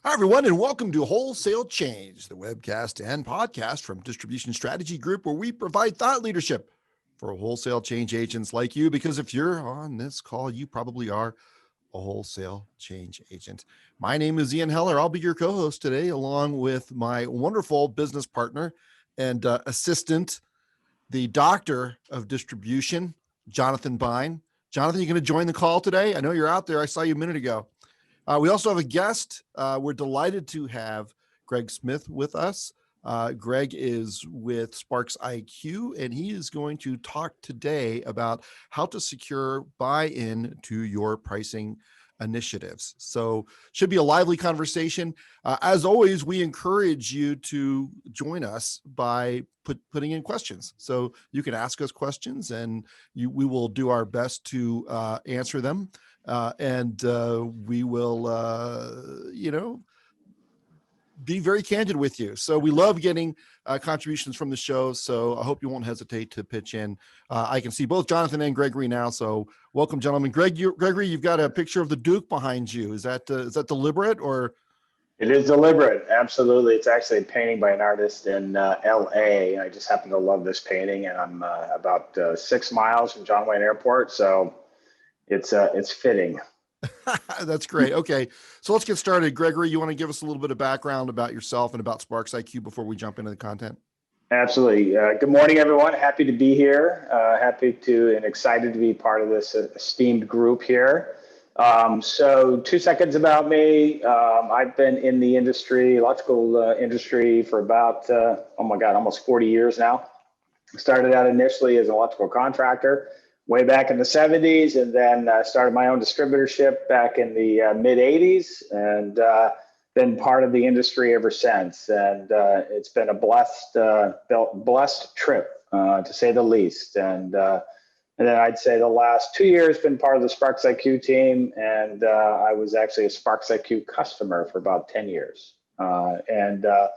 Hi, everyone, and welcome to Wholesale Change, the webcast and podcast from Distribution Strategy Group, where we provide thought leadership for wholesale change agents like you. Because if you're on this call, you probably are a wholesale change agent. My name is Ian Heller. I'll be your co-host today, along with my wonderful business partner and assistant, the doctor of distribution, Jonathan Bein. Jonathan, you going to join the call today? I know you're out there. I saw you a minute ago. We also have a guest. We're delighted to have Greg Smith with us. Greg is with SPARXiQ, and he is going to talk today about how to secure buy-in to your pricing initiatives. So should be a lively conversation. As always, we encourage you to join us by putting in questions. So you can ask us questions, and we will do our best to answer them. And we will, be very candid with you. So we love getting contributions from the show. So I hope you won't hesitate to pitch in. I can see both Jonathan and Gregory now. So welcome, gentlemen. Gregory, you've got a picture of the Duke behind you. Is that deliberate or? It is deliberate. Absolutely. It's actually a painting by an artist in LA. I just happen to love this painting, and I'm about 6 miles from John Wayne Airport. So it's fitting. That's great. Okay. So let's get started. Gregory, you want to give us a little bit of background about yourself and about SPARXiQ before we jump into the content? Absolutely. Good morning, everyone. Happy to be here. Happy to and excited to be part of this esteemed group here. So 2 seconds about me. I've been in the industry, electrical industry for about, almost 40 years now. Started out initially as an electrical contractor way back in the 70s, and then started my own distributorship back in the mid 80s, and been part of the industry ever since. And it's been a blessed trip, to say the least. And then I'd say the last 2 years been part of the SPARXiQ team, and I was actually a SPARXiQ customer for about 10 years. So a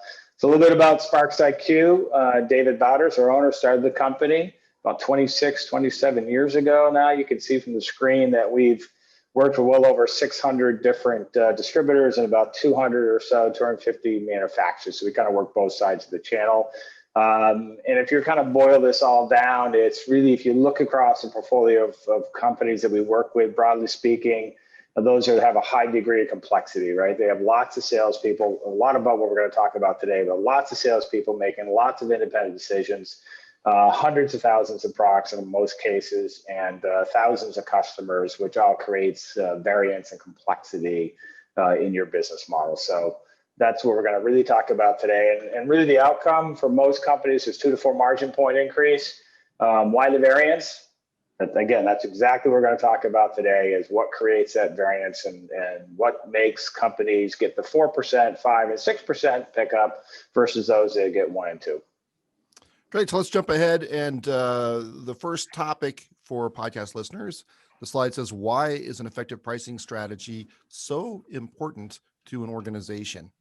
little bit about SPARXiQ. David Bowders, our owner, started the company about 27 years ago now. You can see from the screen that we've worked with well over 600 different distributors and about 250 manufacturers. So we kind of work both sides of the channel. And if you're kind of boil this all down, it's really, if you look across a portfolio of companies that we work with, broadly speaking, those that have a high degree of complexity, right? They have lots of salespeople, a lot about what we're going to talk about today, but lots of salespeople making lots of independent decisions, hundreds of thousands of products in most cases, and thousands of customers, which all creates variance and complexity in your business model. So that's what we're going to really talk about today. And really the outcome for most companies is 2 to 4 margin point increase. Why the variance? Again, that's exactly what we're going to talk about today, is what creates that variance and what makes companies get the 4%, 5, and 6% pickup versus those that get 1 and 2. Great. So let's jump ahead. And the first topic for podcast listeners, the slide says, why is an effective pricing strategy so important to an organization?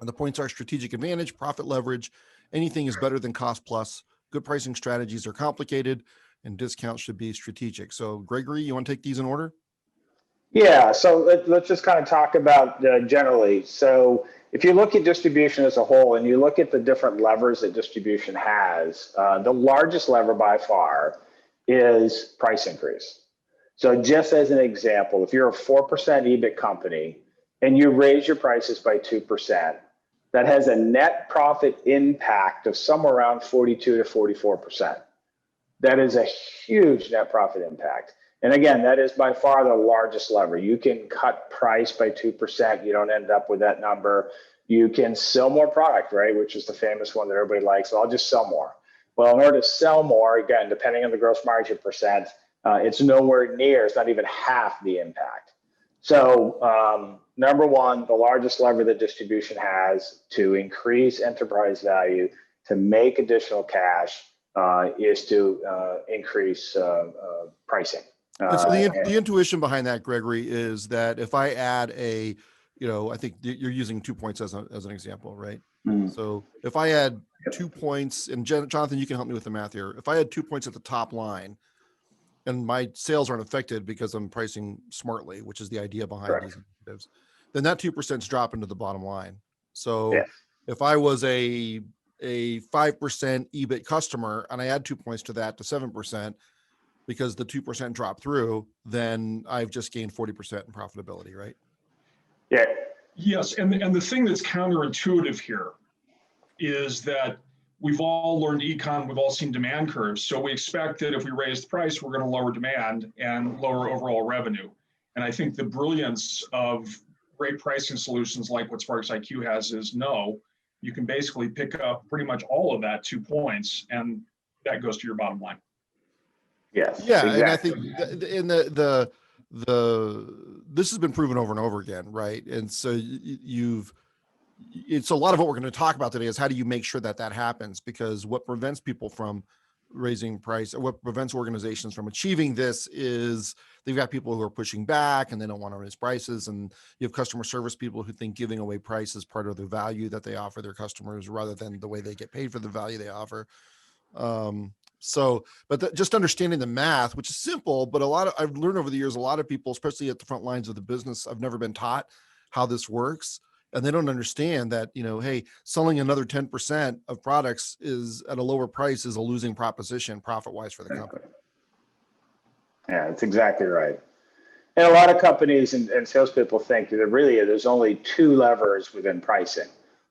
And the points are strategic advantage, profit leverage, anything is better than cost plus, good pricing strategies are complicated, and discounts should be strategic. So Gregory, you want to take these in order? Yeah, so let's just kind of talk about generally. So if you look at distribution as a whole and you look at the different levers that distribution has, the largest lever by far is price increase. So just as an example, if you're a 4% EBIT company and you raise your prices by 2%, that has a net profit impact of somewhere around 42 to 44%. That is a huge net profit impact. And again, that is by far the largest lever. You can cut price by 2%. You don't end up with that number. You can sell more product, right? Which is the famous one that everybody likes. So I'll just sell more. Well, in order to sell more, again, depending on the gross margin percent, it's nowhere near, it's not even half the impact. So number one, the largest lever that distribution has to increase enterprise value, to make additional cash, is to increase pricing. And so the intuition behind that, Gregory, is that if I add I think you're using 2 points as an example, right? Mm-hmm. So if I add 2 points, and Jonathan, you can help me with the math here. If I had 2 points at the top line and my sales aren't affected because I'm pricing smartly, which is the idea behind these initiatives, then that 2% is dropping to the bottom line. So Yes. if I was a 5% EBIT customer and I add 2 points to that to 7%, because the 2% dropped through, then I've just gained 40% in profitability, right? Yeah. Yes, and the thing that's counterintuitive here is that we've all learned econ, we've all seen demand curves. So we expect that if we raise the price, we're going to lower demand and lower overall revenue. And I think the brilliance of great pricing solutions like what SPARXiQ has is no, you can basically pick up pretty much all of that 2 points, and that goes to your bottom line. Yes. Yeah, exactly. and I think in this has been proven over and over again, right? And so it's a lot of what we're going to talk about today is how do you make sure that happens? Because what prevents people from raising price, or what prevents organizations from achieving this, is they've got people who are pushing back and they don't want to raise prices, and you have customer service people who think giving away price is part of the value that they offer their customers rather than the way they get paid for the value they offer. But just understanding the math, which is simple, but I've learned over the years, a lot of people, especially at the front lines of the business, I've never been taught how this works. And they don't understand that, hey, selling another 10% of products is at a lower price is a losing proposition profit-wise for the company. Yeah, that's exactly right. And a lot of companies and salespeople think that there's only 2 levers within pricing: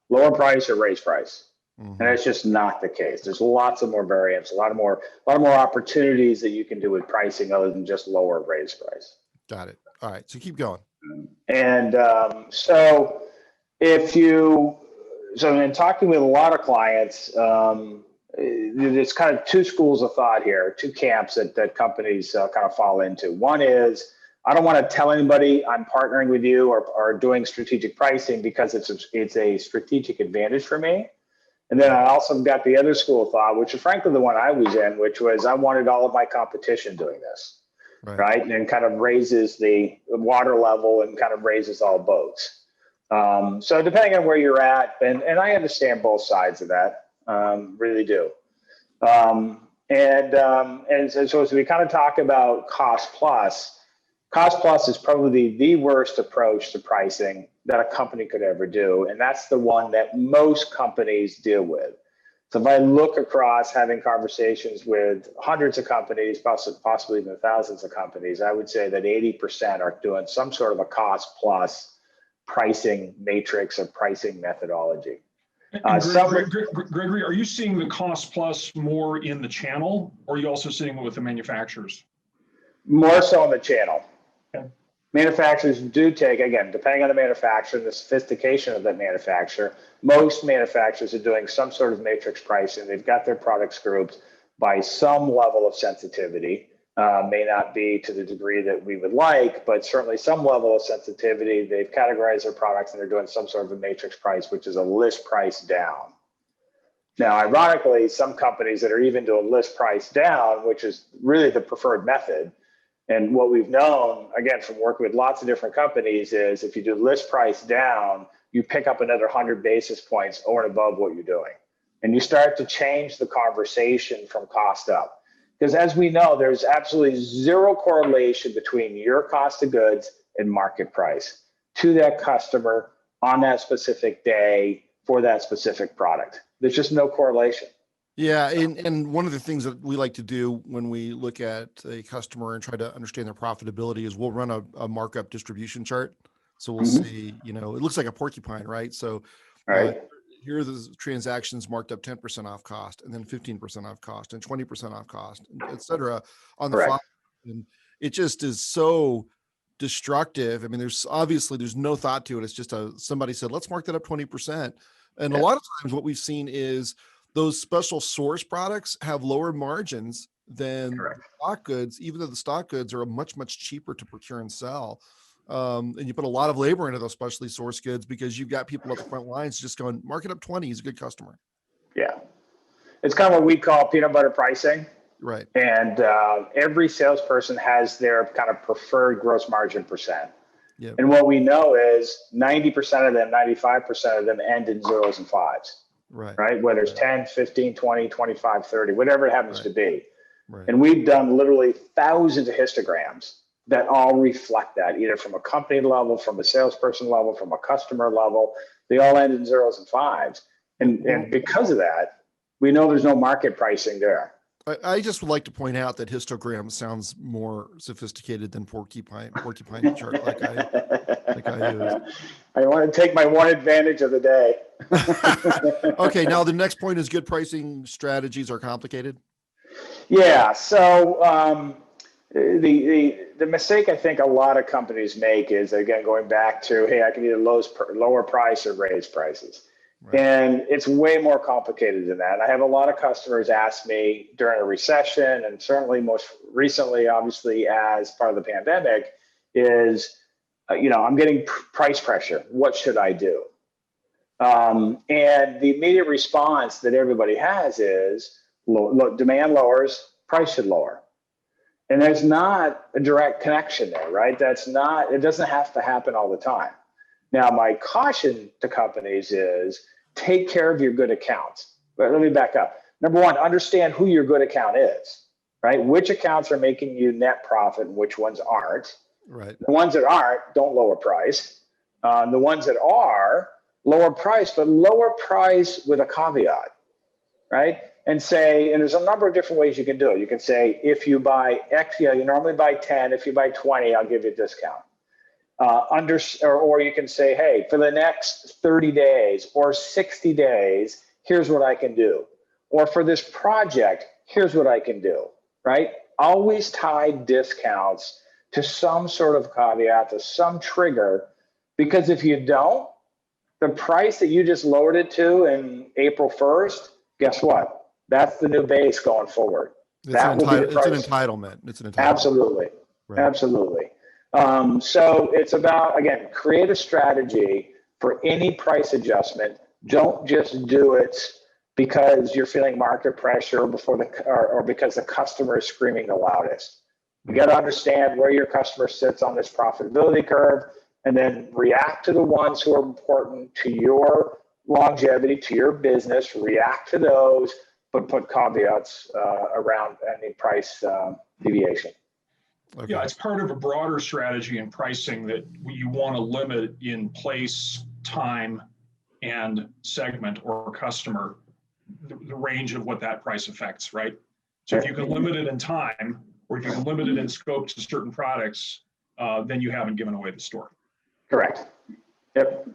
lower price or raise price. And that's just not the case. There's lots of more variants, a lot more opportunities that you can do with pricing other than just lower or raise price. Got it. All right. So keep going. And so in talking with a lot of clients, there's kind of 2 schools of thought here, 2 camps that companies kind of fall into. One is, I don't want to tell anybody I'm partnering with you or doing strategic pricing because it's a strategic advantage for me. And then I also got the other school of thought, which is frankly the one I was in, which was I wanted all of my competition doing this, right? And kind of raises the water level and kind of raises all boats. So depending on where you're at, and I understand both sides of that, really do. And so as we kind of talk about cost plus is probably the worst approach to pricing that a company could ever do. And that's the one that most companies deal with. So if I look across having conversations with hundreds of companies, possibly even thousands of companies, I would say that 80% are doing some sort of a cost plus pricing matrix or pricing methodology. Gregory, are you seeing the cost plus more in the channel, or are you also seeing it with the manufacturers? More so in the channel. Okay. Manufacturers do take, again, depending on the manufacturer and the sophistication of that manufacturer, most manufacturers are doing some sort of matrix pricing. They've got their products grouped by some level of sensitivity. May not be to the degree that we would like, but certainly some level of sensitivity. They've categorized their products and they're doing some sort of a matrix price, which is a list price down. Now, ironically, some companies that are even doing list price down, which is really the preferred method, and what we've known, again, from working with lots of different companies, is if you do list price down, you pick up another 100 basis points over and above what you're doing. And you start to change the conversation from cost up. Because as we know, there's absolutely zero correlation between your cost of goods and market price to that customer on that specific day for that specific product. There's just no correlation. Yeah, and one of the things that we like to do when we look at a customer and try to understand their profitability is we'll run a markup distribution chart. So we'll see, it looks like a porcupine, right? So here are the transactions marked up 10% off cost, and then 15% off cost, and 20% off cost, et cetera, on the fly. And it just is so destructive. I mean, there's no thought to it. It's just somebody said, let's mark that up 20%. And a lot of times what we've seen is those special source products have lower margins than stock goods, even though the stock goods are much, much cheaper to procure and sell. And you put a lot of labor into those specially sourced goods because you've got people at the front lines just going, mark it up 20, he's a good customer. Yeah. It's kind of what we call peanut butter pricing. Right. And every salesperson has their kind of preferred gross margin percent. Yep. And what we know is 90% of them, 95% of them end in zeros and fives. Right. Whether it's 10, 15, 20, 25, 30, whatever it happens to be. Right. And we've done literally thousands of histograms that all reflect that, either from a company level, from a salesperson level, from a customer level. They all end in zeros and fives. And because of that, we know there's no market pricing there. I just would like to point out that histogram sounds more sophisticated than porcupine chart like I use. I want to take my one advantage of the day. Okay, now the next point is good pricing strategies are complicated. Yeah, so the mistake I think a lot of companies make is, again, going back to, hey, I can either lower price or raise prices. Right. And it's way more complicated than that. And I have a lot of customers ask me during a recession, and certainly most recently, obviously, as part of the pandemic, is, I'm getting price pressure. What should I do? And the immediate response that everybody has is, demand lowers, price should lower. And there's not a direct connection there, right? It doesn't have to happen all the time. Now, my caution to companies is take care of your good accounts. But let me back up. Number one, understand who your good account is, right? Which accounts are making you net profit and which ones aren't. Right. The ones that aren't, don't lower price. The ones that are, lower price, but lower price with a caveat, right? And there's a number of different ways you can do it. You can say, if you buy X, you normally buy 10. If you buy 20, I'll give you a discount. Or you can say, hey, for the next 30 days or 60 days, here's what I can do. Or for this project, here's what I can do, right? Always tie discounts to some sort of caveat, to some trigger, because if you don't, the price that you just lowered it to in April 1st, guess what? That's the new base going forward. It's an entitlement. Absolutely. Right. Absolutely. So it's about, again, create a strategy for any price adjustment. Don't just do it because you're feeling market pressure or because the customer is screaming the loudest. You got to understand where your customer sits on this profitability curve, and then react to the ones who are important to your longevity, to your business. React to those, but put caveats around any price deviation. Okay. Yeah, it's part of a broader strategy in pricing that you want to limit in place, time, and segment or customer, the range of what that price affects, right? So if you can limit it in time, or if you can limit it in scope to certain products, then you haven't given away the store. Correct. Yep.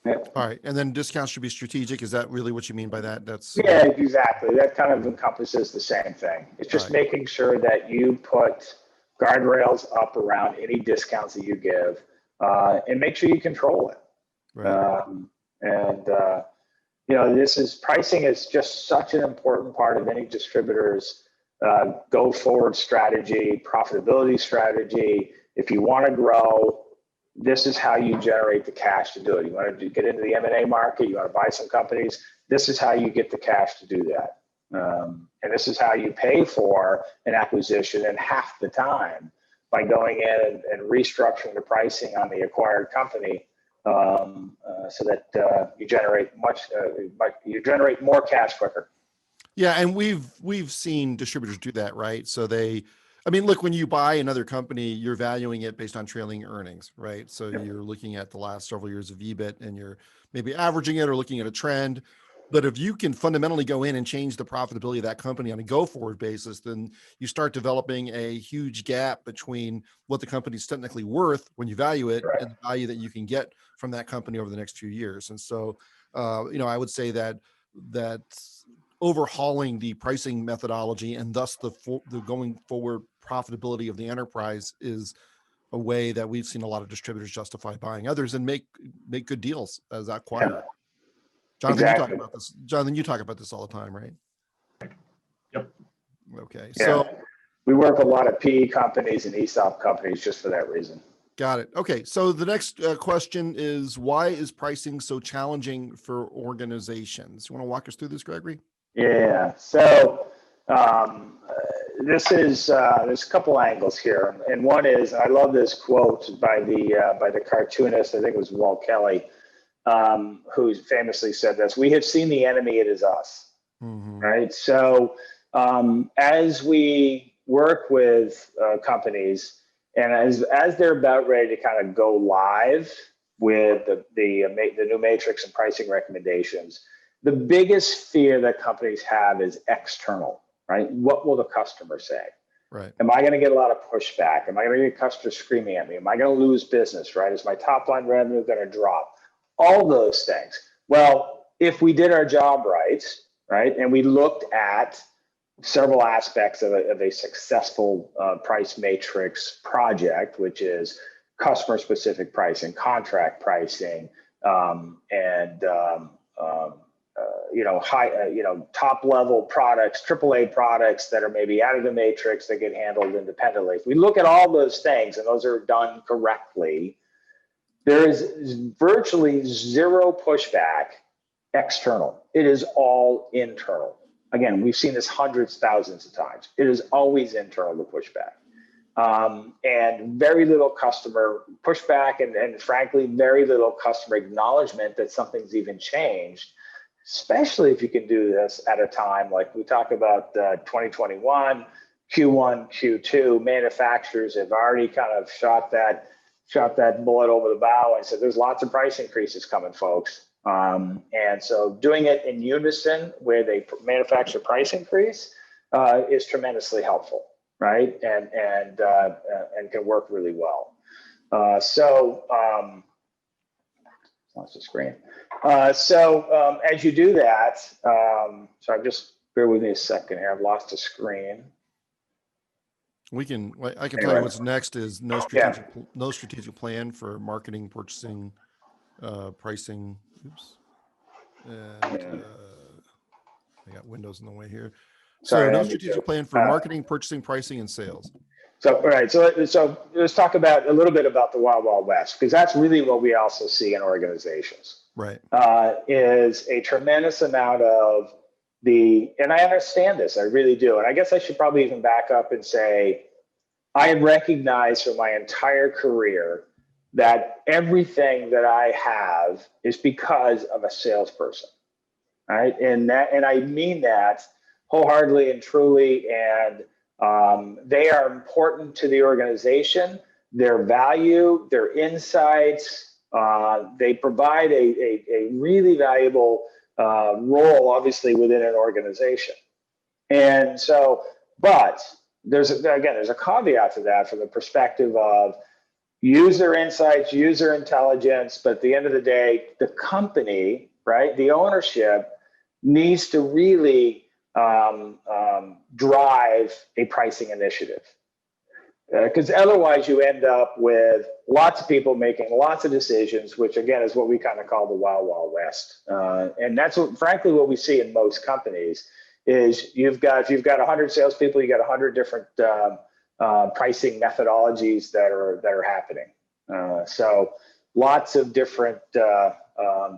All right, and then discounts should be strategic. Is that really what you mean by that? Yeah, exactly. That kind of encompasses the same thing. It's just making sure that you put guardrails up around any discounts that you give, and make sure you control it. Right. Pricing is just such an important part of any distributor's go forward strategy, profitability strategy. If you want to grow, this is how you generate the cash to do it. You want to get into the M&A market, you want to buy some companies, this is how you get the cash to do that. And this is how you pay for an acquisition in half the time, by going in and restructuring the pricing on the acquired company, so that you generate more cash quicker. Yeah, and we've seen distributors do that, right? So look, when you buy another company, you're valuing it based on trailing earnings, right? So you're looking at the last several years of EBIT, and you're maybe averaging it or looking at a trend. But if you can fundamentally go in and change the profitability of that company on a go-forward basis, then you start developing a huge gap between what the company's technically worth when you value it, and the value that you can get from that company over the next few years. And so, I would say that overhauling the pricing methodology, and thus the going forward profitability of the enterprise, is a way that we've seen a lot of distributors justify buying others and make good deals as acquirer. Yeah. Jonathan, exactly. You talk about this. Jonathan, you talk about this all the time, right? Yep. Okay. Yeah. So we work with a lot of PE companies and ESOP companies just for that reason. Got it. Okay. So the next question is, why is pricing so challenging for organizations? You want to walk us through this, Gregory? Yeah. So there's a couple angles here, and one is, I love this quote by the cartoonist. I think it was Walt Kelly. Who famously said this: "We have seen the enemy; it is us." Mm-hmm. Right. So as we work with companies And as they're about ready to kind of go live with the new matrix and pricing recommendations, the biggest fear that companies have is external, right? What will the customer say? Right. Am I going to get a lot of pushback? Am I going to get customers screaming at me? Am I going to lose business, right? Is my top line revenue going to drop? All those things. Well, if we did our job right, and we looked at several aspects of a successful price matrix project, which is customer specific pricing, contract pricing, and top level products, AAA products that are maybe out of the matrix that get handled independently. If we look at all those things and those are done correctly, there is virtually zero pushback external. It is all internal. Again, we've seen this hundreds, thousands of times. It is always internal, the pushback. And very little customer pushback and frankly, very little customer acknowledgement that something's even changed, especially if you can do this at a time like we talk about 2021, Q1, Q2, manufacturers have already kind of shot that bullet over the bow and said, there's lots of price increases coming, folks. And so doing it in unison where they manufacture price increase is tremendously helpful, right? And can work really well. Lost the screen. As you do that, sorry, just bear with me a second here. I've lost the screen. I can tell you what's next is no strategic plan for marketing, purchasing, pricing. Oops. And I got windows in the way here. So no strategic plan for marketing, purchasing, pricing, and sales. So, all right. So let's talk about a little bit about the Wild Wild West, because that's really what we also see in organizations. Right. Is a tremendous amount of and I understand this, I really do. And I guess I should probably even back up and say, I have recognized for my entire career that everything that I have is because of a salesperson, right? And I mean that wholeheartedly and truly. And they are important to the organization, their value, their insights. They provide a really valuable role, obviously, within an organization. And so, but there's a caveat to that from the perspective of user insights, user intelligence, but at the end of the day, the company, right, the ownership needs to really drive a pricing initiative. Because otherwise you end up with lots of people making lots of decisions, which again is what we kind of call the Wild Wild West. And that's frankly what we see in most companies is if you've got 100 salespeople, you got 100 different pricing methodologies that are happening. So lots of different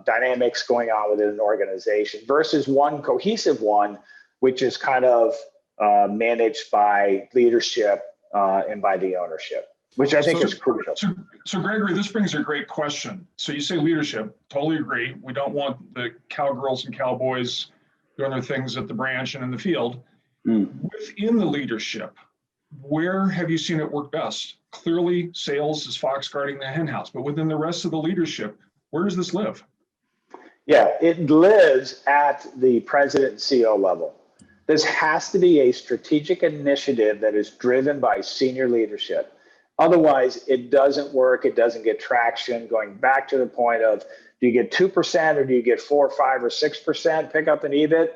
dynamics going on within an organization versus one cohesive one, which is kind of managed by leadership and by the ownership, which I think is crucial. So Gregory, this brings a great question. So you say leadership, totally agree. We don't want the cowgirls and cowboys doing their things at the branch and in the field. Within the leadership, where have you seen it work best? Clearly, sales is fox guarding the hen house, but within the rest of the leadership, where does this live? Yeah, it lives at the president and CEO level. This has to be a strategic initiative that is driven by senior leadership. Otherwise, it doesn't work. It doesn't get traction. Going back to the point of, do you get 2% or do you get 4, 5, or 6% pickup in EBIT?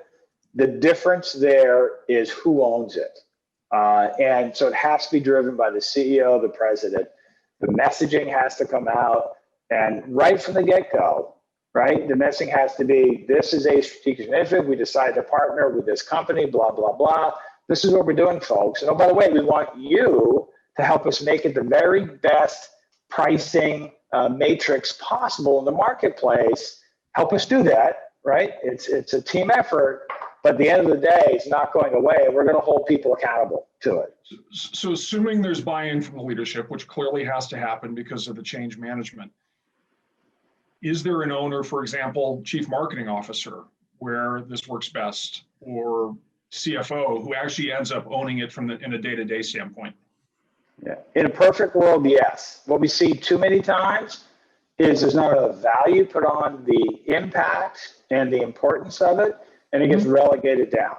The difference there is who owns it. And so it has to be driven by the CEO, the president. The messaging has to come out. And right from the get-go, right, the messaging has to be, this is a strategic initiative. We decided to partner with this company, blah, blah, blah. This is what we're doing, folks. And oh, by the way, we want you to help us make it the very best pricing matrix possible in the marketplace. Help us do that, right? It's a team effort. But at the end of the day, it's not going away. We're going to hold people accountable to it. So assuming there's buy-in from the leadership, which clearly has to happen because of the change management, is there an owner, for example, chief marketing officer, where this works best, or CFO, who actually ends up owning it in a day-to-day standpoint? Yeah. In a perfect world, yes. What we see too many times is there's not enough value put on the impact and the importance of it, and it gets relegated down.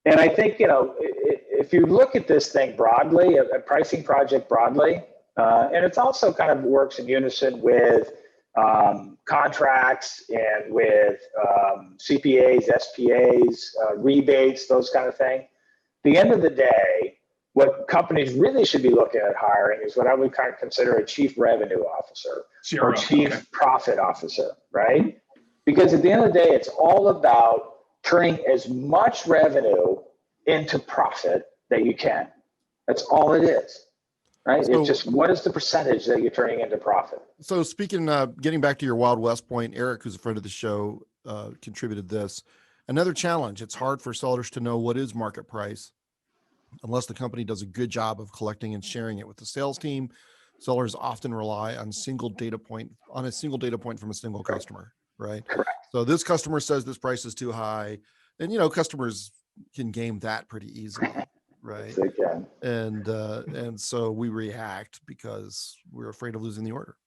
And I think, if you look at this thing broadly, a pricing project broadly, and it's also kind of works in unison with contracts and with CPAs, SPAs, rebates, those kind of thing. At the end of the day, what companies really should be looking at hiring is what I would kind of consider a chief revenue officer or chief profit officer, right? Because at the end of the day, it's all about turning as much revenue into profit that you can. That's all it is, right? So, it's just, what is the percentage that you're turning into profit? So speaking, getting back to your Wild West point, Eric, who's a friend of the show, contributed this. Another challenge, it's hard for sellers to know what is market price unless the company does a good job of collecting and sharing it with the sales team. Sellers often rely on a single data point from a single customer, right? Correct. So this customer says this price is too high, and customers can game that pretty easily, right? Yes, they can. And so we react because we're afraid of losing the order.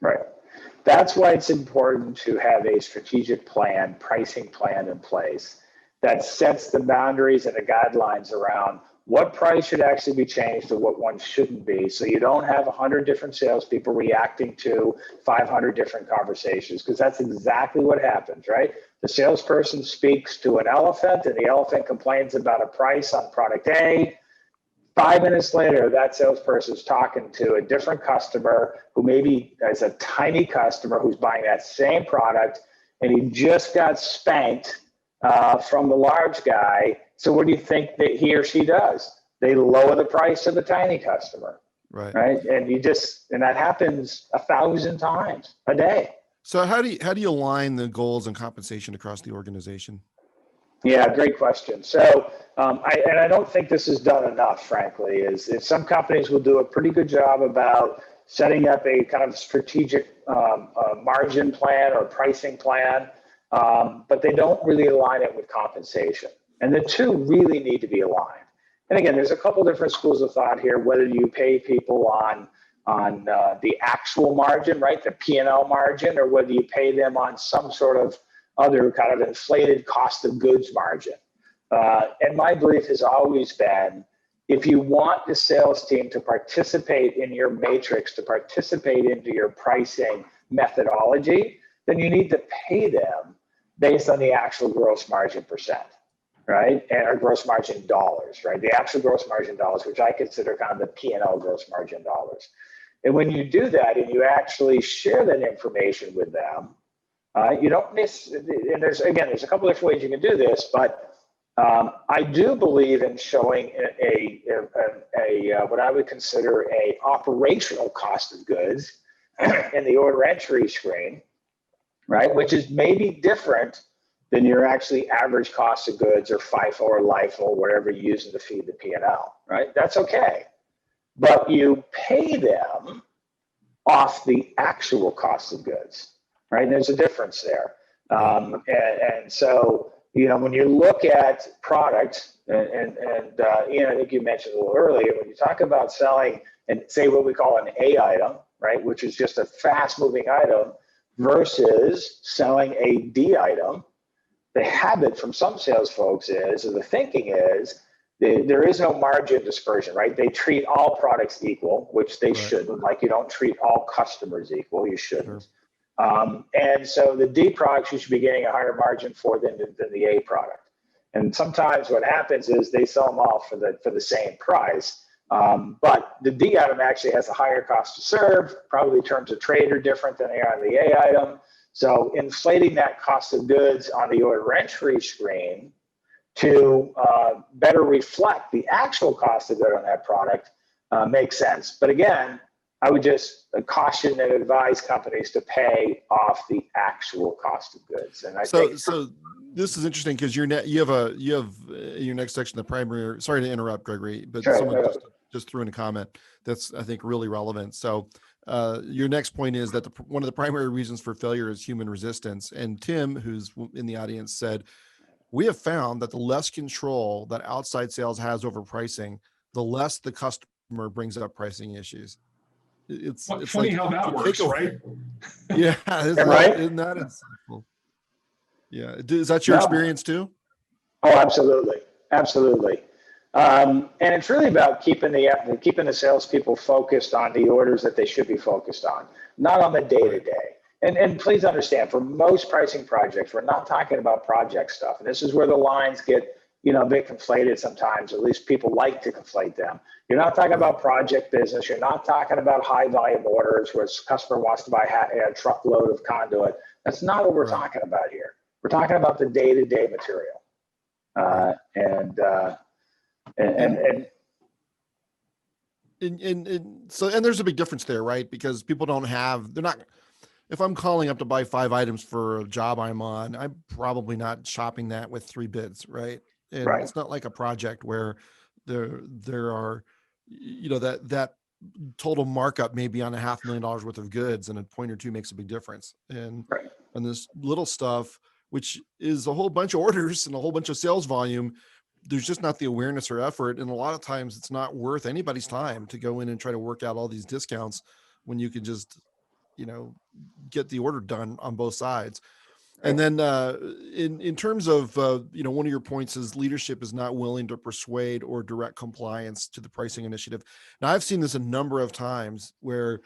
Right. That's why it's important to have a strategic plan, pricing plan in place that sets the boundaries and the guidelines around what price should actually be changed to what one shouldn't be. So you don't have 100 different salespeople reacting to 500 different conversations, because that's exactly what happens, right? The salesperson speaks to an elephant and the elephant complains about a price on product A. 5 minutes later, that salesperson is talking to a different customer who maybe is a tiny customer who's buying that same product, and he just got spanked from the large guy. So what do you think that he or she does? They lower the price of the tiny customer, right? And and that happens 1,000 times a day. So how do you align the goals and compensation across the organization? Yeah, great question. So I don't think this is done enough, frankly, is some companies will do a pretty good job about setting up a kind of strategic margin plan or pricing plan, but they don't really align it with compensation. And the two really need to be aligned. And again, there's a couple different schools of thought here, whether you pay people on the actual margin, right, the P&L margin, or whether you pay them on some sort of other kind of inflated cost of goods margin. And my belief has always been, if you want the sales team to participate in your matrix, to participate into your pricing methodology, then you need to pay them based on the actual gross margin percent, right? And our gross margin dollars, right? The actual gross margin dollars, which I consider kind of the P&L gross margin dollars. And when you do that and you actually share that information with them, you don't miss, and there's a couple different ways you can do this, but I do believe in showing a what I would consider a operational cost of goods in the order entry screen, right? Which is maybe different than your actually average cost of goods or FIFO or LIFO, whatever you're using to feed the P&L, right? That's okay. But you pay them off the actual cost of goods. Right? There's a difference there. And so, when you look at products, and Ian, I think you mentioned a little earlier, when you talk about selling and say what we call an A item, right, which is just a fast moving item versus selling a D item, the habit from some sales folks is, or the thinking is, there is no margin dispersion, right? They treat all products equal, which they shouldn't. Like, you don't treat all customers equal, you shouldn't. Sure. And so the D products you should be getting a higher margin for than the A product. And sometimes what happens is they sell them all for the same price. But the D item actually has a higher cost to serve, probably terms of trade are different than they are on the A item. So inflating that cost of goods on the order entry screen to better reflect the actual cost of good on that product makes sense. But again, I would just caution and advise companies to pay off the actual cost of goods. And so this is interesting because you have your next section, the primary. Sorry to interrupt, Gregory, but sure, someone just threw in a comment that's, I think, really relevant. So your next point is that one of the primary reasons for failure is human resistance. And Tim, who's in the audience, said, we have found that the less control that outside sales has over pricing, the less the customer customer brings up pricing issues. It's funny like how that works, right? Yeah, Right? isn't that insightful? Yeah, is that your No. experience too? Oh, absolutely, absolutely. And it's really about keeping the salespeople focused on the orders that they should be focused on, not on the day to day. And please understand, for most pricing projects, we're not talking about project stuff. And this is where the lines get, a bit conflated sometimes. At least people like to conflate them. You're not talking about project business. You're not talking about high volume orders where a customer wants to buy a truckload of conduit. That's not what we're talking about here. We're talking about the day-to-day material. And so there's a big difference there, right? Because people they're not, if I'm calling up to buy 5 items for a job I'm on, I'm probably not shopping that with 3 bids, right? And it's not like a project where there are, that total markup may be on $500,000 worth of goods, and a point or two makes a big difference. And this little stuff, which is a whole bunch of orders and a whole bunch of sales volume, there's just not the awareness or effort. And a lot of times it's not worth anybody's time to go in and try to work out all these discounts when you can just, get the order done on both sides. And then in terms of, one of your points is leadership is not willing to persuade or direct compliance to the pricing initiative. Now, I've seen this a number of times where,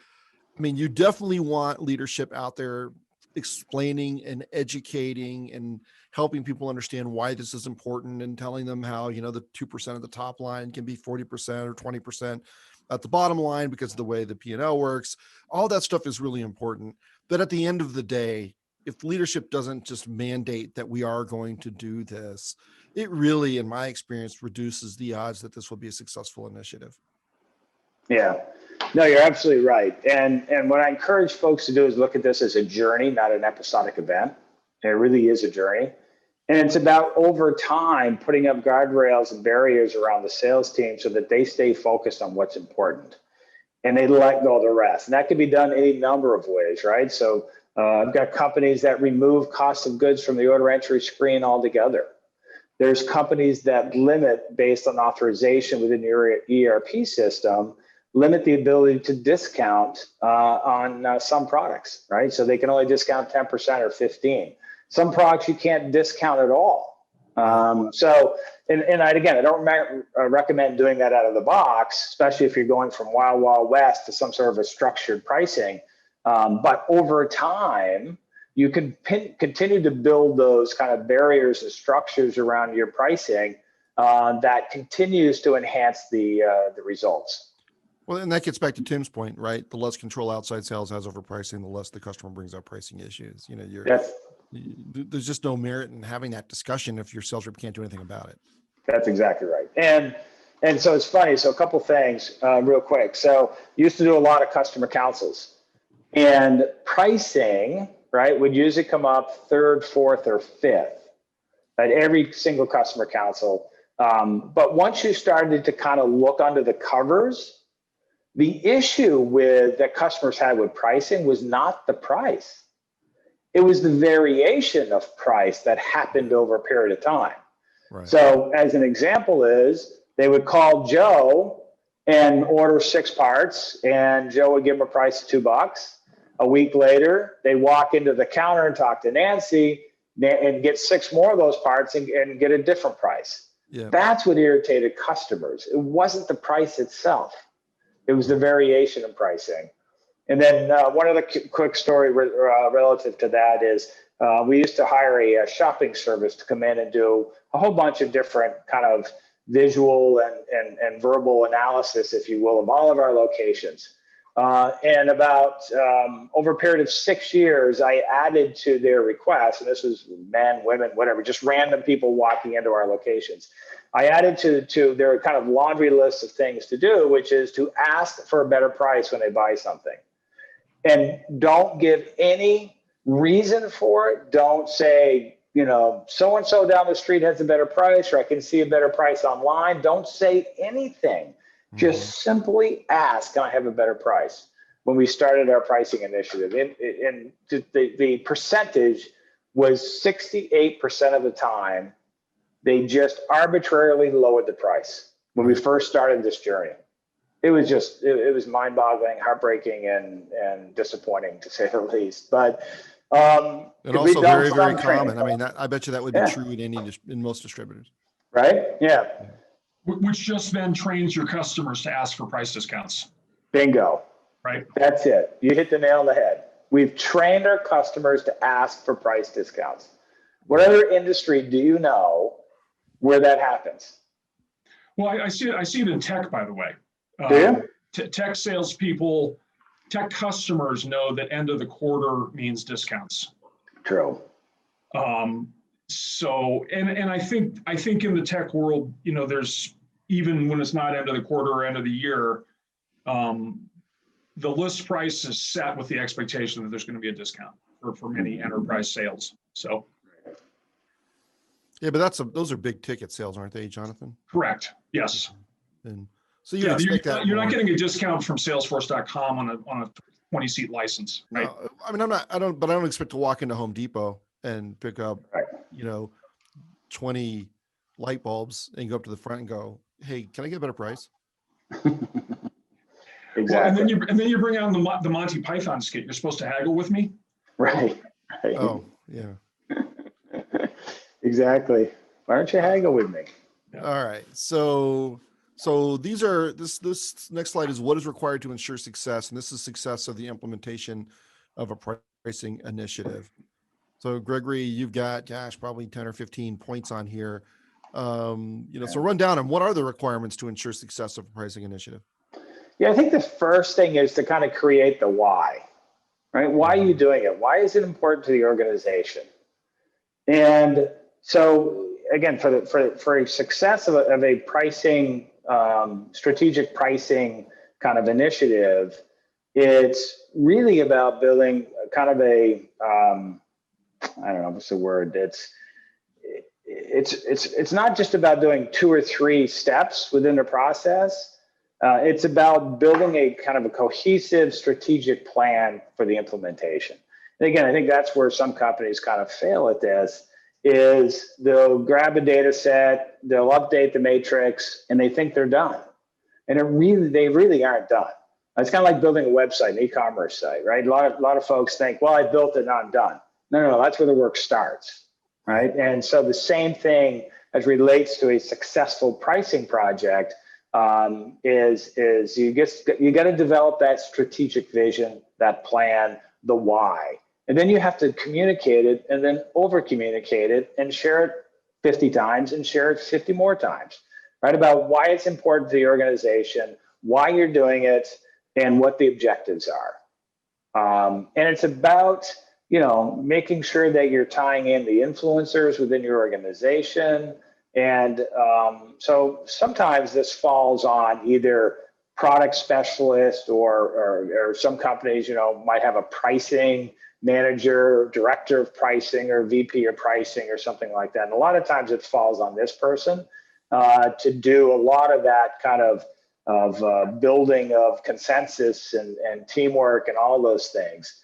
you definitely want leadership out there explaining and educating and helping people understand why this is important, and telling them how, the 2% of the top line can be 40% or 20% at the bottom line because of the way the P&L works. All that stuff is really important. But at the end of the day, if leadership doesn't just mandate that we are going to do this, it really, in my experience, reduces the odds that this will be a successful initiative. Yeah, no, you're absolutely right. And what I encourage folks to do is look at this as a journey, not an episodic event. It really is a journey. And it's about, over time, putting up guardrails and barriers around the sales team so that they stay focused on what's important and they let go of the rest. And that can be done any number of ways, right? So I've got companies that remove cost of goods from the order entry screen altogether. There's companies that limit, based on authorization within your ERP system, limit the ability to discount on some products, right? So they can only discount 10% or 15%. Some products you can't discount at all. I don't recommend doing that out of the box, especially if you're going from Wild Wild West to some sort of a structured pricing. But over time, you can continue to build those kind of barriers and structures around your pricing that continues to enhance the results. Well, and that gets back to Tim's point, right? The less control outside sales has over pricing, the less the customer brings up pricing issues. There's just no merit in having that discussion if your sales rep can't do anything about it. That's exactly right. And so it's funny. So a couple things real quick. So used to do a lot of customer councils, and pricing, right, would usually come up 3rd, 4th, or 5th at every single customer council. But once you started to kind of look under the covers, the issue that customers had with pricing was not the price. It was the variation of price that happened over a period of time. Right. So as an example they would call Joe and order 6 parts, and Joe would give them a price of $2. A week later, they walk into the counter and talk to Nancy and get 6 more of those parts and get a different price. Yeah. That's what irritated customers. It wasn't the price itself. It was the variation in pricing. And then one other quick story relative to that is we used to hire a shopping service to come in and do a whole bunch of different kind of visual and verbal analysis, if you will, of all of our locations. And about over a period of 6 years, I added to their request, and this was men, women, whatever, just random people walking into our locations. I added to their kind of laundry list of things to do, which is to ask for a better price when they buy something. And don't give any reason for it. Don't say, so-and-so down the street has a better price, or I can see a better price online. Don't say anything. Just simply ask, can I have a better price? When we started our pricing initiative, and the percentage was 68% of the time, they just arbitrarily lowered the price when we first started this journey. it was just, it was mind-boggling, heartbreaking, and disappointing, to say the least. But and we've also done very, very some training. common. I mean, I bet you that would be Yeah. true in most distributors. Right? Yeah. Which just then trains your customers to ask for price discounts. Bingo. Right. That's it. You hit the nail on the head. We've trained our customers to ask for price discounts. What other industry do you know where that happens? Well, I see it in tech, by the way. Do you? Tech salespeople, tech customers know that end of the quarter means discounts. True. So, and I think in the tech world, there's, even when it's not end of the quarter or end of the year, the list price is set with the expectation that there's going to be a discount for many enterprise sales. So. Yeah, but those are big ticket sales, aren't they, Jonathan? Correct. Yes. And so you expect that you're not getting a discount from Salesforce.com on a 20-seat license, right? No, I mean, I don't expect to walk into Home Depot and pick up, 20 light bulbs and go up to the front and go, "Hey, can I get a better price?" Exactly. Well, and then you bring on the Monty Python skit. You're supposed to haggle with me. Right. Oh, yeah. Exactly. Why don't you haggle with me? Yeah. All right. So this next slide is what is required to ensure success, and this is success of the implementation of a pricing initiative. So Gregory, you've got, probably 10 or 15 points on here. So run down on what are the requirements to ensure success of a pricing initiative? Yeah, I think the first thing is to kind of create the why, right? Why are you doing it? Why is it important to the organization? And so again, for a success of a pricing, strategic pricing kind of initiative, it's really about building kind of a, I don't know what's the word. It's not just about doing 2 or 3 steps within the process. It's about building a kind of a cohesive strategic plan for the implementation. And again, I think that's where some companies kind of fail at this, is they'll grab a data set, they'll update the matrix, and they think they're done. And they really aren't done. It's kind of like building a website, an e-commerce site, right? A lot of folks think, well, I built it, now I'm done. No, that's where the work starts, right? And so the same thing as relates to a successful pricing project is you got to develop that strategic vision, that plan, the why. And then you have to communicate it and then over communicate it and share it 50 times and share it 50 more times, right? About why it's important to the organization, why you're doing it, and what the objectives are. And it's about, making sure that you're tying in the influencers within your organization. And so sometimes this falls on either product specialist or some companies, might have a pricing manager, director of pricing, or VP of pricing or something like that. And a lot of times it falls on this person to do a lot of that kind of building of consensus and teamwork and all those things,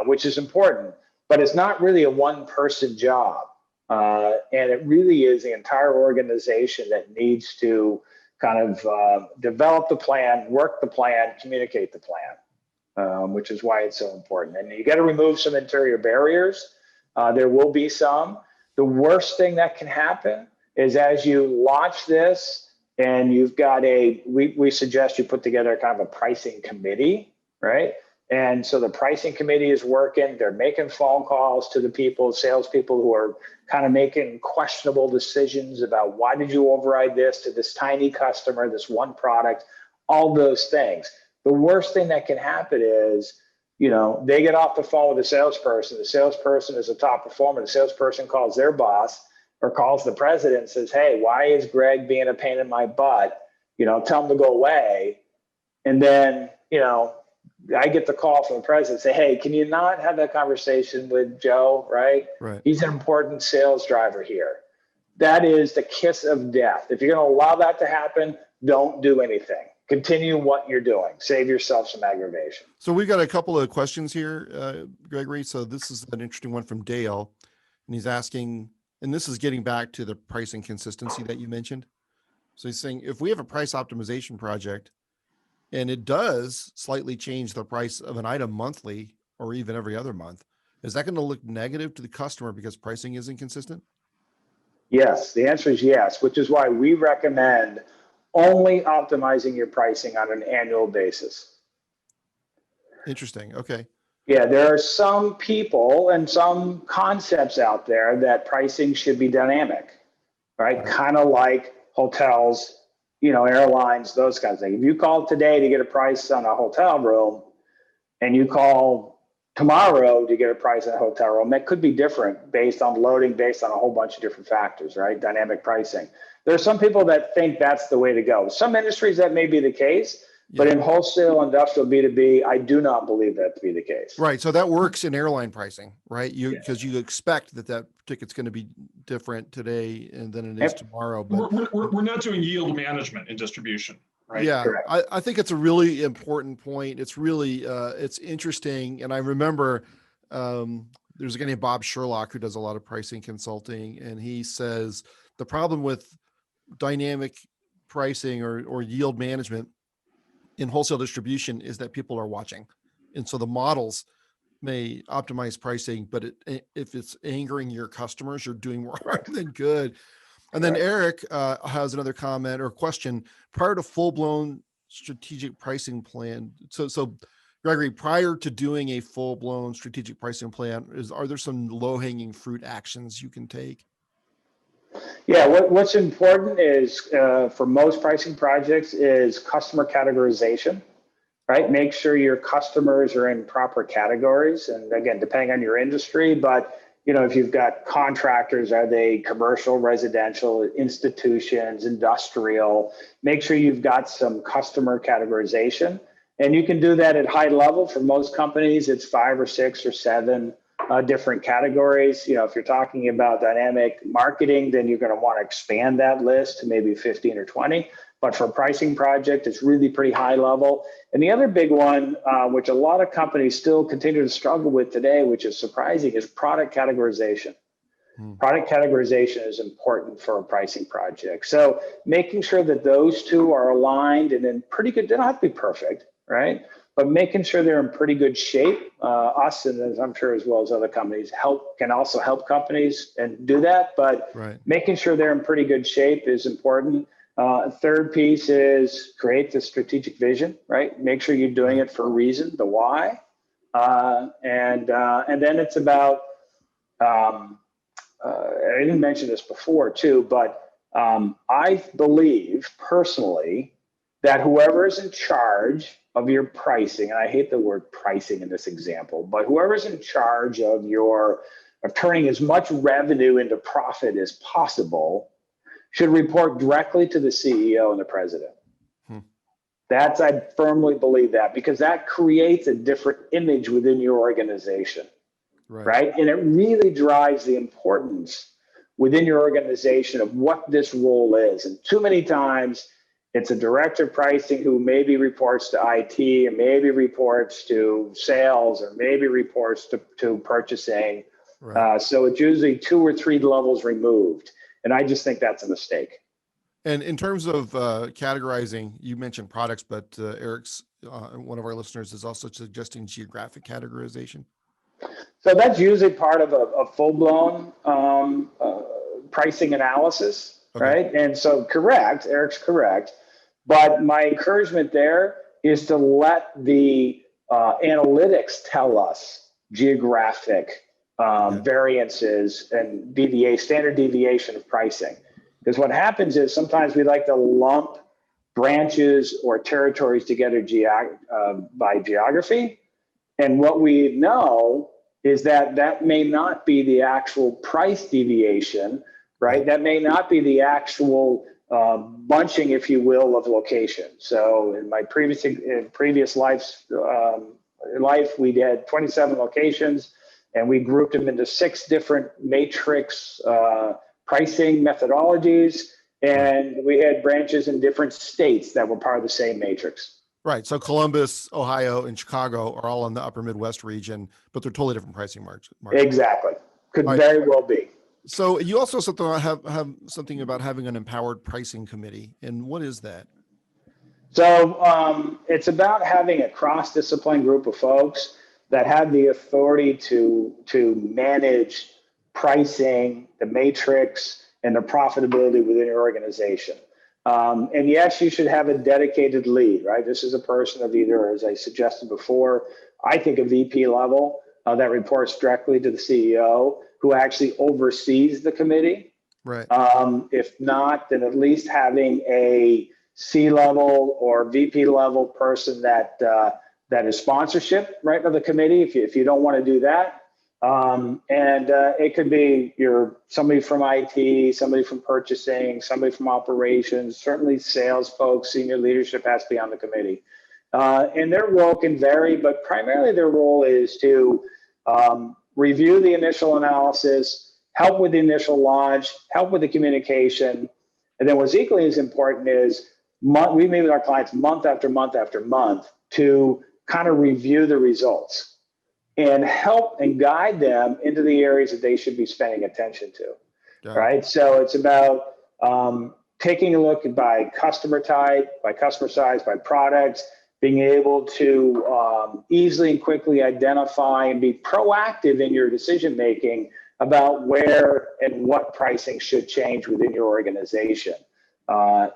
which is important, but it's not really a one-person job. And it really is the entire organization that needs to kind of develop the plan, work the plan, communicate the plan, which is why it's so important. And you got to remove some interior barriers. There will be some. The worst thing that can happen is as you launch this and you've got we suggest you put together kind of a pricing committee, right? And so the pricing committee is working, they're making phone calls to the salespeople who are kind of making questionable decisions about why did you override this to this tiny customer, this one product, all those things. The worst thing that can happen is, they get off the phone with the salesperson is a top performer, the salesperson calls their boss or calls the president and says, hey, why is Greg being a pain in my butt? Tell him to go away. And then, I get the call from the president, say, hey, can you not have that conversation with Joe, right? He's an important sales driver here. That is the kiss of death. If you're going to allow that to happen, don't do anything. Continue what you're doing. Save yourself some aggravation. So we've got a couple of questions here, Gregory. So this is an interesting one from Dale, and he's asking, and this is getting back to the pricing consistency that you mentioned. So he's saying if we have a price optimization project and it does slightly change the price of an item monthly or even every other month, is that going to look negative to the customer because pricing isn't consistent? Yes, the answer is yes, which is why we recommend only optimizing your pricing on an annual basis. Interesting. Okay. Yeah, there are some people and some concepts out there that pricing should be dynamic, right? Kind of like hotels, airlines, those kinds of things. If you call today to get a price on a hotel room and you call tomorrow to get a price on a hotel room, that could be different based on loading, based on a whole bunch of different factors, right? Dynamic pricing. There are some people that think that's the way to go. Some industries that may be the case, but in wholesale industrial B2B, I do not believe that to be the case. Right. So that works in airline pricing, right? Because you expect that ticket's going to be different today and than it is tomorrow. But we're not doing yield management in distribution, right? Yeah, I think it's a really important point. It's really it's interesting. And I remember there's a guy named Bob Sherlock who does a lot of pricing consulting, and he says the problem with dynamic pricing or yield management in wholesale distribution is that people are watching. And so the models may optimize pricing, but if it's angering your customers, you're doing more harm than good. And then Eric has another comment or question. Prior to full-blown strategic pricing plan, so Gregory, prior to doing a full-blown strategic pricing plan, are there some low-hanging fruit actions you can take? Yeah, what's important is for most pricing projects is customer categorization, right? Make sure your customers are in proper categories. And again, depending on your industry, but if you've got contractors, are they commercial, residential, institutions, industrial? Make sure you've got some customer categorization. And you can do that at high level. For most companies, it's 5 or 6 or 7 different categories. If you're talking about dynamic marketing, then you're going to want to expand that list to maybe 15 or 20. But for a pricing project, it's really pretty high level. And the other big one, which a lot of companies still continue to struggle with today, which is surprising, is product categorization. Product categorization is important for a pricing project. So making sure that those two are aligned and in pretty good, they don't have to be perfect, right? But making sure they're in pretty good shape. Us, and as I'm sure as well as other companies, can also help companies and do that. But making sure they're in pretty good shape is important. Third piece is create the strategic vision, right? Make sure you're doing it for a reason, the why. And then it's about, I didn't mention this before too, but I believe personally that whoever is in charge of your pricing, and I hate the word pricing in this example, but whoever's in charge of turning as much revenue into profit as possible should report directly to the CEO and the president. I firmly believe that, because that creates a different image within your organization, right? And it really drives the importance within your organization of what this role is. And too many times, it's a director of pricing who maybe reports to IT and maybe reports to sales or maybe reports to purchasing. So it's usually 2 or 3 levels removed. And I just think that's a mistake. And in terms of categorizing, you mentioned products, but Eric's, one of our listeners, is also suggesting geographic categorization. So that's usually part of a full-blown pricing analysis, right? And so correct, Eric's correct. But my encouragement there is to let the analytics tell us geographic variances and standard deviation of pricing. Because what happens is sometimes we like to lump branches or territories together by geography. And what we know is that may not be the actual price deviation, right? That may not be the actual bunching, if you will, of location. So in my previous life, we had 27 locations, and we grouped them into 6 different matrix pricing methodologies, and we had branches in different states that were part of the same matrix. Right. So Columbus, Ohio, and Chicago are all in the upper Midwest region, but they're totally different pricing margins. Exactly. Could very well be. So you also have something about having an empowered pricing committee, and what is that? So it's about having a cross-discipline group of folks that have the authority to manage pricing, the matrix, and the profitability within your organization. And yes, you should have a dedicated lead, right? This is a person of either, as I suggested before, I think a VP level that reports directly to the CEO, who actually oversees the committee. Right. If not, then at least having a C-level or VP level person that is sponsorship, right, of the committee. If you don't want to do that, and it could be somebody from IT, somebody from purchasing, somebody from operations, certainly sales folks, senior leadership has to be on the committee. And their role can vary, but primarily their role is to review the initial analysis, help with the initial launch, help with the communication. And then what's equally as important is we meet with our clients month after month after month to kind of review the results and help and guide them into the areas that they should be spending attention to, right? So it's about taking a look by customer type, by customer size, by products, being able to easily and quickly identify and be proactive in your decision-making about where and what pricing should change within your organization. But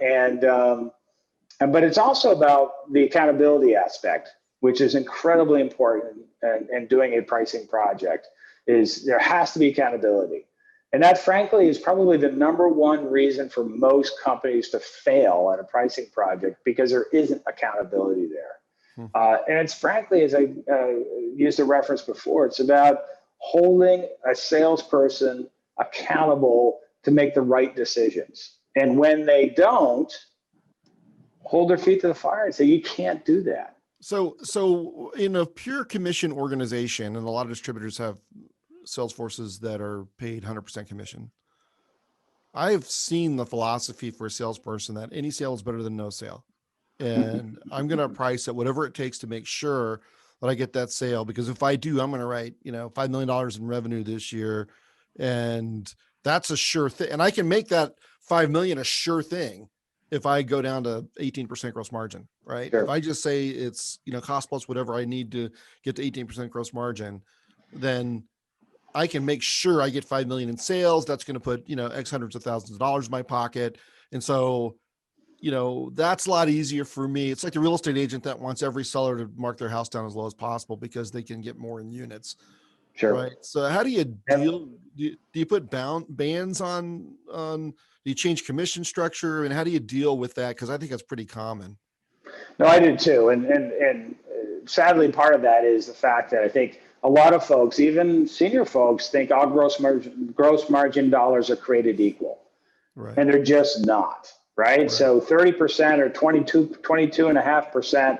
it's also about the accountability aspect, which is incredibly important in doing a pricing project, is there has to be accountability. And that, frankly, is probably the number one reason for most companies to fail at a pricing project, because there isn't accountability there. And it's frankly, as I used a reference before, it's about holding a salesperson accountable to make the right decisions. And when they don't, hold their feet to the fire and say, you can't do that. So in a pure commission organization, and a lot of distributors have sales forces that are paid 100% commission. I've seen the philosophy for a salesperson that any sale is better than no sale. And I'm going to price at whatever it takes to make sure that I get that sale. Because if I do, I'm going to write, $5 million in revenue this year. And that's a sure thing. And I can make that 5 million a sure thing if I go down to 18% gross margin, right? Sure. If I just say it's, cost plus whatever I need to get to 18% gross margin, then I can make sure I get 5 million in sales. That's going to put, X hundreds of thousands of dollars in my pocket. And so, that's a lot easier for me. It's like the real estate agent that wants every seller to mark their house down as low as possible because they can get more in units. Sure. Right. So how do you deal? Do you put bands on, do you change commission structure, and how do you deal with that? Cause I think that's pretty common. No, I do too. And sadly, part of that is the fact that I think a lot of folks, even senior folks, think all gross margin dollars are created equal. Right. And they're just not, right? So 30% or 22.5%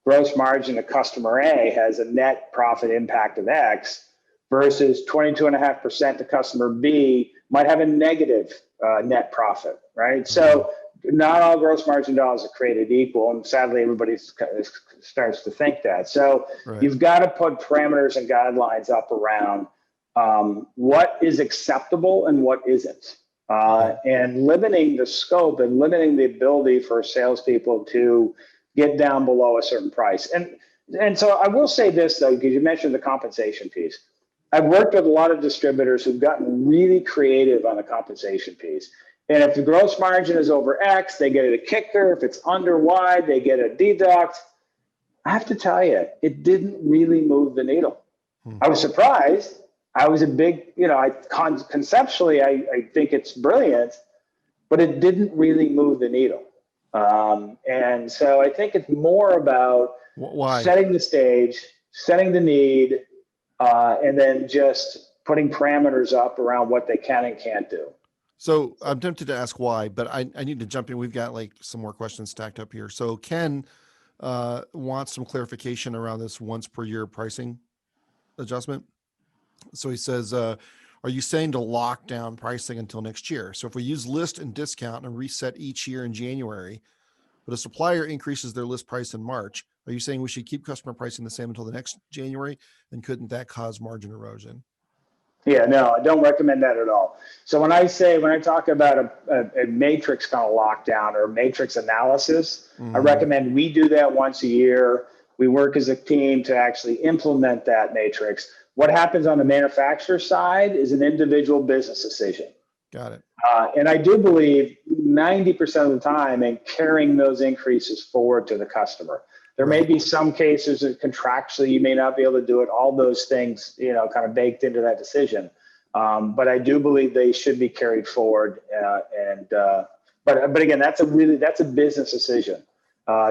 gross margin to customer A has a net profit impact of X, versus 22.5% to customer B might have a negative net profit, right? So not all gross margin dollars are created equal, and sadly, everybody starts to think that. So you've got to put parameters and guidelines up around what is acceptable and what isn't, and limiting the scope and limiting the ability for salespeople to get down below a certain price. And so I will say this, though, because you mentioned the compensation piece. I've worked with a lot of distributors who've gotten really creative on the compensation piece. And if the gross margin is over X, they get a kicker. If it's under Y, they get a deduct. I have to tell you, it didn't really move the needle. I was surprised. I was a big, conceptually, I think it's brilliant, but it didn't really move the needle. And so I think it's more about setting the stage, setting the need, and then just putting parameters up around what they can and can't do. So I'm tempted to ask why, but I need to jump in. We've got some more questions stacked up here. So Ken wants some clarification around this once per year pricing adjustment. So he says, are you saying to lock down pricing until next year? So if we use list and discount and reset each year in January, but a supplier increases their list price in March, are you saying we should keep customer pricing the same until the next January? And couldn't that cause margin erosion? Yeah, no, I don't recommend that at all. So when I talk about a matrix kind of lockdown or matrix analysis, I recommend we do that once a year. We work as a team to actually implement that matrix. What happens on the manufacturer side is an individual business decision. Got it. And I do believe 90% of the time in carrying those increases forward to the customer. There may be some cases that contractually you may not be able to do it. All those things, kind of baked into that decision. But I do believe they should be carried forward. But again, that's a business decision.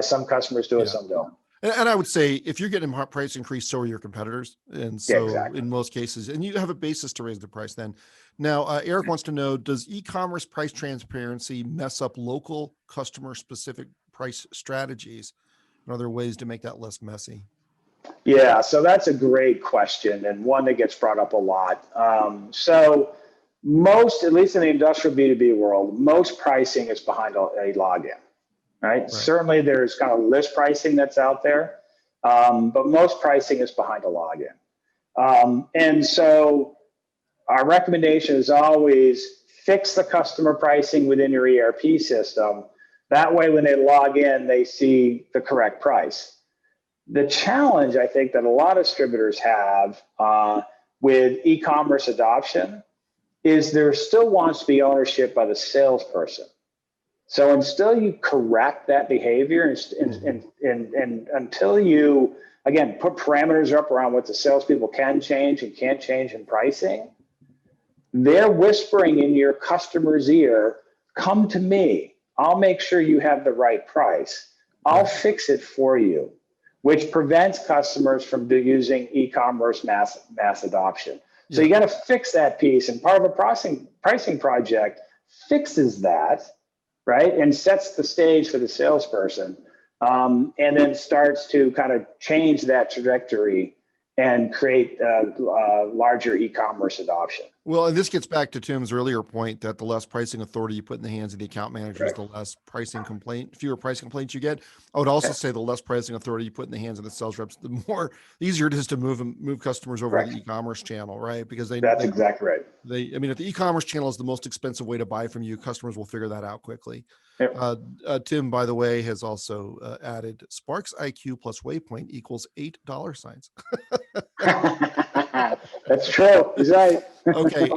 Some customers do it, some don't. And I would say if you're getting a price increase, so are your competitors. And so in most cases, and you have a basis to raise the price then. Now, Eric wants to know, does e-commerce price transparency mess up local customer specific price strategies? And are there ways to make that less messy? Yeah, so that's a great question and one that gets brought up a lot. So most, at least in the industrial B2B world, most pricing is behind a login, right? Certainly there's kind of list pricing that's out there, but most pricing is behind a login. And so our recommendation is always fix the customer pricing within your ERP system. That way, when they log in, they see the correct price. The challenge, I think, that a lot of distributors have with e-commerce adoption is there still wants to be ownership by the salesperson. So until you correct that behavior and until you, again, put parameters up around what the salespeople can change and can't change in pricing, they're whispering in your customer's ear, come to me. I'll make sure you have the right price. I'll fix it for you, which prevents customers from using e-commerce mass adoption. So you got to fix that piece, and part of a pricing project fixes that, right, and sets the stage for the salesperson, and then starts to kind of change that trajectory and create larger e-commerce adoption. Well, and this gets back to Tim's earlier point that the less pricing authority you put in the hands of the account managers, the less fewer pricing complaints you get. I would also say the less pricing authority you put in the hands of the sales reps, the easier it is to move customers over to the e-commerce channel, right? Because that's exactly right. If the e-commerce channel is the most expensive way to buy from you, customers will figure that out quickly. Tim, by the way, has also added SPARXiQ plus Waypoint equals $8. That's true. He's right. Okay.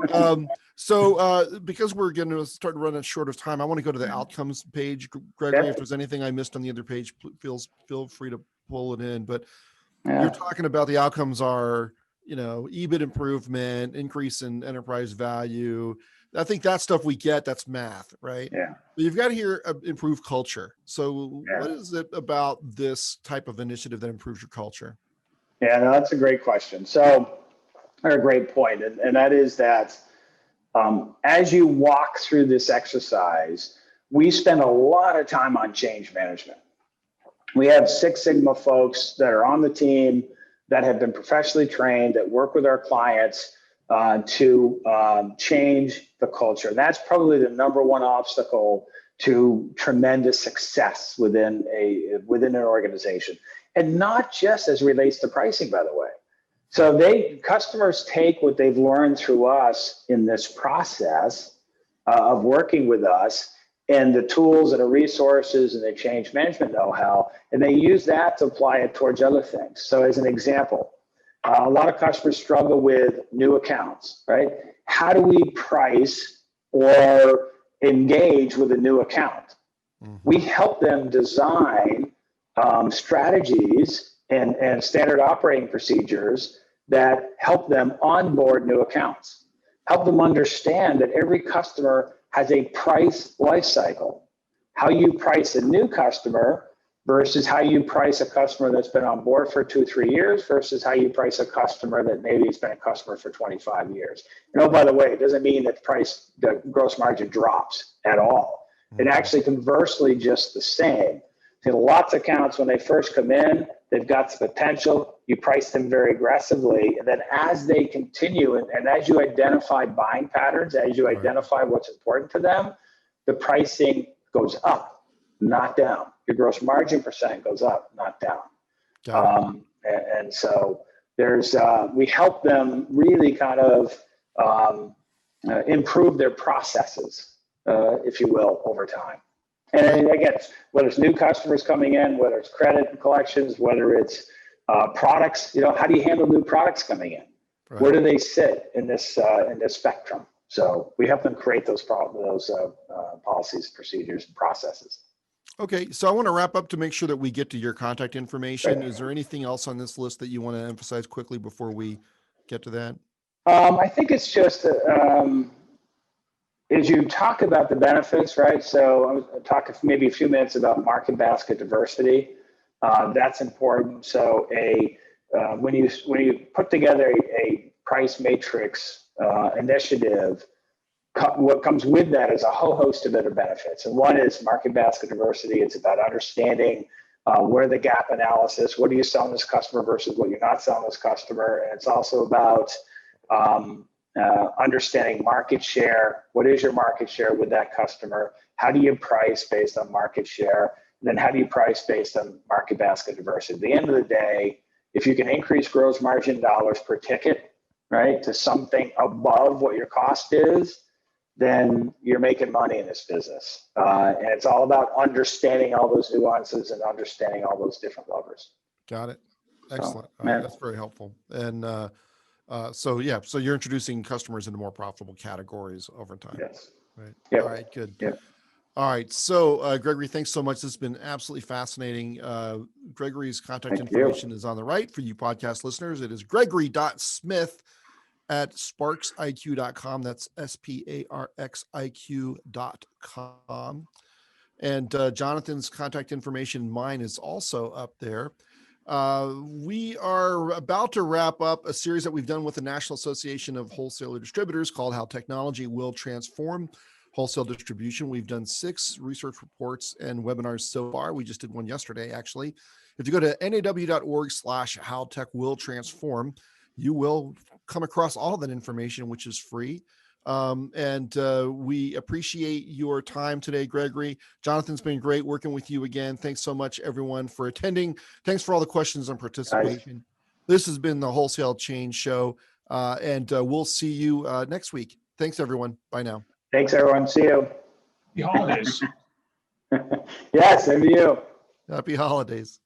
So because we're going to start running short of time, I want to go to the outcomes page. Gregory, if there's anything I missed on the other page, feel free to pull it in. But you're talking about the outcomes are, EBIT improvement, increase in enterprise value. I think that's stuff we get. That's math, right? Yeah. But you've got to hear improve culture. So what is it about this type of initiative that improves your culture? Yeah, no, that's a great question. So, or a great point. And that is that as you walk through this exercise, we spend a lot of time on change management. We have Six Sigma folks that are on the team that have been professionally trained, that work with our clients to change the culture. And that's probably the number one obstacle to tremendous success within an organization. And not just as relates to pricing, by the way. So customers take what they've learned through us in this process of working with us and the tools and the resources and the change management know-how, and they use that to apply it towards other things. So as an example, a lot of customers struggle with new accounts, right? How do we price or engage with a new account? We help them design strategies and standard operating procedures that help them onboard new accounts, help them understand that every customer has a price life cycle. How you price a new customer versus how you price a customer that's been on board for 2-3 years versus how you price a customer that maybe has been a customer for 25 years. And by the way, it doesn't mean that the gross margin drops at all. It actually conversely just the same. Lots of accounts, when they first come in, they've got the potential, you price them very aggressively, and then as they continue, and as you identify buying patterns, as you identify what's important to them, the pricing goes up, not down. Your gross margin percent goes up, not down. And so we help them really kind of improve their processes, if you will, over time. And again, whether it's new customers coming in, whether it's credit and collections, whether it's products, how do you handle new products coming in? Right. Where do they sit in this spectrum? So we help them create those policies, procedures, and processes. Okay, so I want to wrap up to make sure that we get to your contact information. Right. Is there anything else on this list that you want to emphasize quickly before we get to that? I think it's just as you talk about the benefits, right? So I'll talk maybe a few minutes about market basket diversity. That's important. So when you put together a price matrix initiative, what comes with that is a whole host of other benefits. And one is market basket diversity. It's about understanding where the gap analysis, what are you selling this customer versus what you're not selling this customer. And it's also about understanding market share. What is your market share with that customer? How do you price based on market share? And then how do you price based on market basket diversity? At the end of the day, if you can increase gross margin dollars per ticket, right, to something above what your cost is, then you're making money in this business. And it's all about understanding all those nuances and understanding all those different levers. Got it. Excellent. That's very helpful. And so you're introducing customers into more profitable categories over time. Yes. Right. Yep. All right, good. Yep. All right. So Gregory, thanks so much. This has been absolutely fascinating. Gregory's contact information is on the right for you podcast listeners. It is gregory.smith@SPARXiQ.com. That's SPARXiQ.com. And Jonathan's contact information, mine, is also up there. We are about to wrap up a series that we've done with the National Association of Wholesaler Distributors called How Technology Will Transform Wholesale Distribution. We've done 6 research reports and webinars so far. We just did one yesterday, actually. If you go to naw.org/howtechwilltransform, you will come across all of that information, which is free. And we appreciate your time today, Gregory. Jonathan's been great working with you again. Thanks so much, everyone, for attending. Thanks for all the questions and participation. Nice. This has been the Wholesale Change Show, and we'll see you next week. Thanks, everyone. Bye now. Thanks, everyone. See you. Happy holidays. Yes, same to you. Happy holidays.